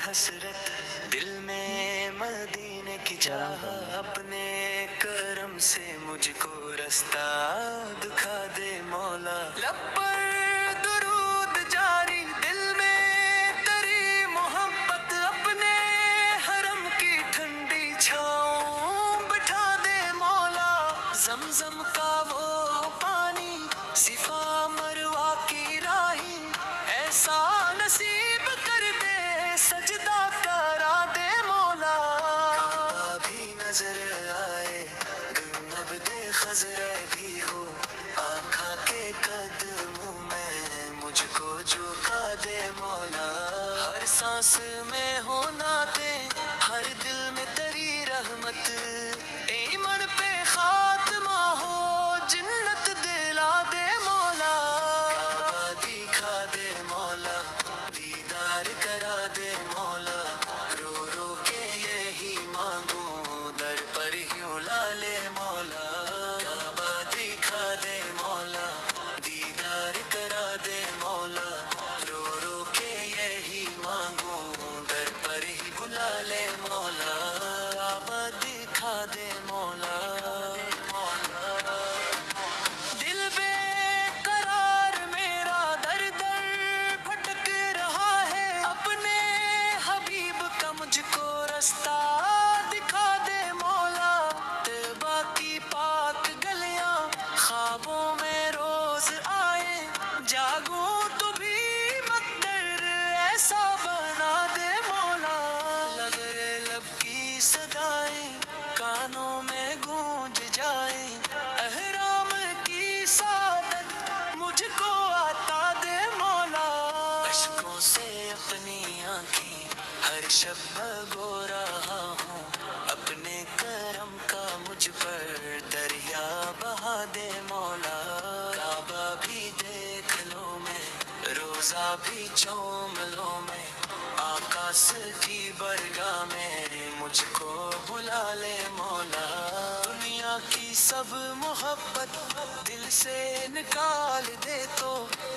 حسرت دل میں مدینے کی چاہ، اپنے کرم سے مجھ کو رستہ دکھا دے مولا۔ لب پر درود جاری، دل میں تری محبت، اپنے حرم کی ٹھنڈی چھاؤں بٹھا دے مولا۔ زمزم کا وہ پانی، صفا مروہ کی راہی، ایسا نصیب کر دے سجدہ کرا دے مولا۔ کعبہ بھی نظر آئے، گنبد خضرا بھی ہو، آقا کے قدموں میں مجھ کو جھکا دے مولا۔ ہر سانس میں ہونا دے، ہر دل میں تیری رحمت، ایمان پہ خاتمہ ہو، جنت دلا دے مولا۔ کعبہ دکھا دے مولا، دیدار کرا دے مولا، رو رو کے یہی مانگوں، در پر یوں لا لے مولا۔ کعبہ دکھا دے مولا، دیدار کرا دے مولا، رو رو کے یہی مانگوں، در پر ہی بلا لے مولا۔ کعبہ دکھا دے مولا۔ دل بے قرار میرا در در بھٹک رہا ہے، اپنے حبیب کا مجھ کو رستہ دکھا دے مولا۔ طیبہ کی پاک گلیاں خوابوں میں روز آئے، جاگوں تو بھی مقدر ایسا بنا دے مولا۔ لگر لب کی صدائیں کانوں میں گونج جائیں، احرام کی سعادت مجھ کو عطا دے مولا۔ اشکوں سے اپنی آنکھیں ہر شب بھگو رہا ہوں، اپنے کرم کا مجھ پر دریا بہا دے مولا۔ کعبہ بھی دیکھ لو میں، روزہ بھی چوم لو میں، آقا کی برگاہ میں مجھ کو بلا لے مولا۔ دنیا کی سب محبت دل سے نکال دے تو،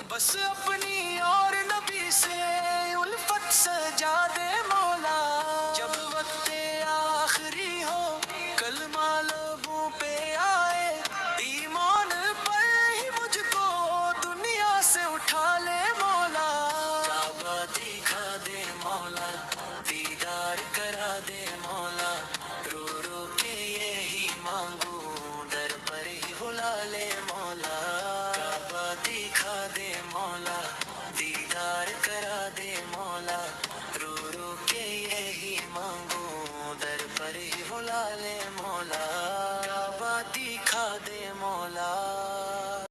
بس اپنی اور نبی سے الفت سجا دے مولا۔ جب وقت آخری ہو، کلمہ لبوں پہ آئے، ایمان پر ہی مجھ کو دنیا سے اٹھا لے مولا۔ کعبہ دکھا دے مولا، دیدار کرا دے مولا۔